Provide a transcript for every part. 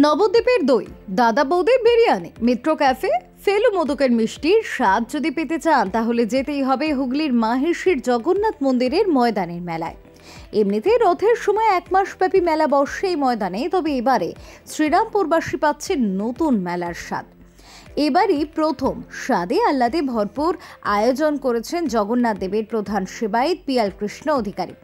নবদ্বীপের দই, দাদা বৌদির বিরিয়ানি, মিত্র ক্যাফে, ফেলু মোদকের মিষ্টির স্বাদ যদি পেতে চান তাহলে যেতেই হবে হুগলির মাহেশীর জগন্নাথ মন্দিরের ময়দানের মেলায়। এমনিতেই রথের সময় এক মাসব্যাপী মেলা বসে এই ময়দানে, তবে এবারে শ্রীরামপুরবাসী পাচ্ছেন নতুন মেলার স্বাদ। এবারই প্রথম স্বাদে আহ্লাদে ভরপুর আয়োজন করেছেন জগন্নাথ দেবের প্রধান সেবায়েত পিয়াল কৃষ্ণ অধিকারী।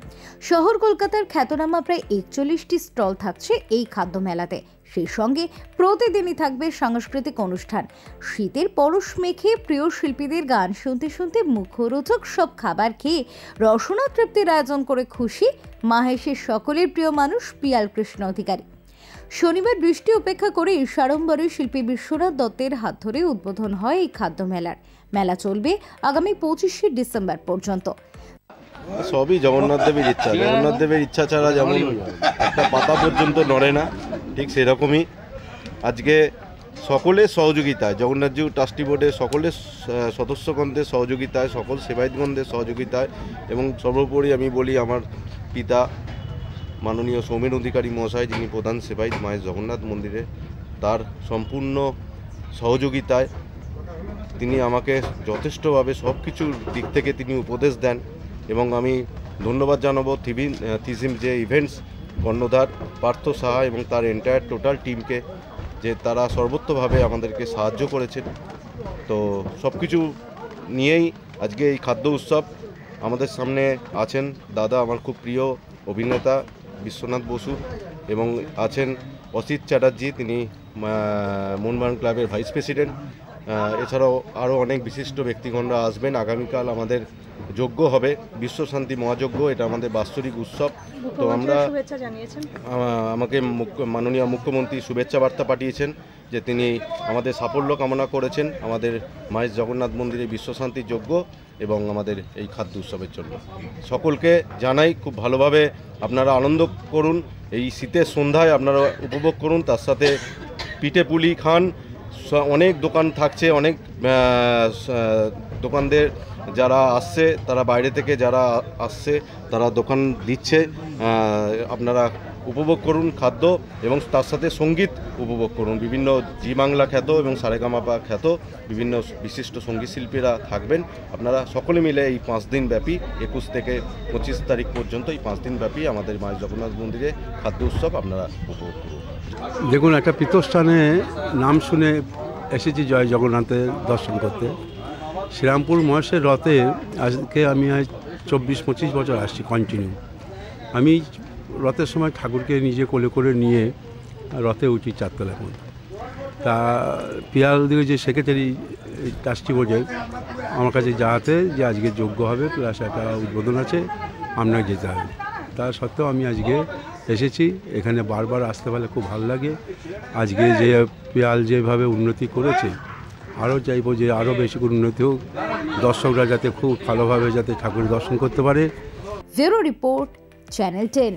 শহর কলকাতার খ্যাতনামা প্রায় 41টি স্টল থাকছে এই খাদ্য মেলাতে। সেই সঙ্গে প্রতিদিনই থাকবে সাংস্কৃতিক অনুষ্ঠান। শীতের পরশ মেখে প্রিয় শিল্পীদের গান শুনতে শুনতে মুখরোচক সব খাবার খেয়ে রসনা তৃপ্তির আয়োজন করে খুশি মাহেশের সকলের প্রিয় মানুষ পিয়াল কৃষ্ণ অধিকারী। শনিবার বৃষ্টি উপেক্ষা করে সাড়ম্বরে শিল্পী বিশ্বনাথ দত্তের হাত ধরে উদ্বোধন হয় এই খাদ্য মেলার। মেলা চলবে আগামী 25শে ডিসেম্বর পর্যন্ত। সবই জগন্নাথ দেবের ইচ্ছা। জগন্নাথ দেবের ইচ্ছা ছাড়া যেমন একটা পাতা পর্যন্ত নড়ে না, ঠিক সেরকমই আজকে সকলের সহযোগিতায়, জগন্নাথজিউ ট্রাস্টি বোর্ডের সকলের সদস্যগণদের সহযোগিতায়, সকল সেবায়তগণদের সহযোগিতায় এবং সর্বোপরি আমি বলি আমার পিতা মাননীয় সৌমেন অধিকারী মহাশয়, যিনি প্রধান সেবায়ত মায়ের জগন্নাথ মন্দিরে, তার সম্পূর্ণ সহযোগিতায় তিনি আমাকে যথেষ্টভাবে সব কিছুর দিক থেকে তিনি উপদেশ দেন এবং আমি ধন্যবাদ জানাবো থিজিম যে ইভেন্টস কর্ণধার পার্থ সাহা এবং তার এন্টায়ার টোটাল টিমকে, যে তারা সর্বত্রভাবে আমাদেরকে সাহায্য করেছেন। তো সব কিছু নিয়েই আজকে এই খাদ্য উৎসব। আমাদের সামনে আছেন দাদা, আমার খুব প্রিয় অভিনেতা বিশ্বনাথ বসু, এবং আছেন অসিত চ্যাটার্জি, তিনি মোহনবাগান ক্লাবের ভাইস প্রেসিডেন্ট। এছাড়াও আরও অনেক বিশিষ্ট ব্যক্তিগণরা আসবেন। আগামীকাল আমাদের যজ্ঞ হবে, বিশ্বশান্তি মহাযজ্ঞ, এটা আমাদের বাৎসরিক উৎসব। তো আমরা আমাকে মাননীয় মুখ্যমন্ত্রী শুভেচ্ছা বার্তা পাঠিয়েছেন, যে তিনি আমাদের সাফল্য কামনা করেছেন আমাদের মায়ের জগন্নাথ মন্দিরে বিশ্বশান্তির যজ্ঞ এবং আমাদের এই খাদ্য উৎসবের জন্য। সকলকে জানাই খুব ভালোভাবে আপনারা আনন্দ করুন, এই শীতের সন্ধ্যায় আপনারা উপভোগ করুন, তার সাথে পিঠে পুলি খান। অনেক দোকান থাকছে, অনেক দোকানদের যারা আসছে, তারা বাইরে থেকে যারা আসছে তারা দোকান দিচ্ছে, আপনারা উপভোগ করুন খাদ্য এবং তার সাথে সঙ্গীত উপভোগ করুন। বিভিন্ন জি বাংলা খ্যাত এবং সারেগামাপা খ্যাত বিভিন্ন বিশিষ্ট সঙ্গীত শিল্পীরা থাকবেন। আপনারা সকলে মিলে এই 5 দিন ব্যাপী 21 থেকে 25 তারিখ পর্যন্ত এই 5 দিন ব্যাপী আমাদের মায়ের জগন্নাথ মন্দিরে খাদ্য উৎসব আপনারা উপভোগ করুন। দেখুন, একটা পীতস্থানে নাম শুনে এসেছি জয় জগন্নাথের দর্শন করতে। শ্রীরামপুর মহেশের রথে আজকে আমি 24-25 বছর আসছি কন্টিনিউ। আমি রথের সময় ঠাকুরকে নিজে কোলে করে নিয়ে রথে উঠি চারতলার মধ্যে। তা পিয়াল দিকে যে সেক্রেটারি ট্রাস্টি বোর্ডের আমার কাছে যাহাতে যে আজকে যোগ্য হবে, প্লাস একটা উদ্বোধন আছে, আপনাকে যেতে হবে। তা সত্ত্বেও আমি আজকে এসেছি। এখানে বারবার আসতে পারলে খুব ভালো লাগে। আজকে যে পিয়াল যেভাবে উন্নতি করেছে, আরও চাইবো যে আরও বেশি করে উন্নতি হোক, দর্শকরা যাতে খুব ভালোভাবে যাতে ঠাকুর দর্শন করতে পারে। Bureau report, channel 10।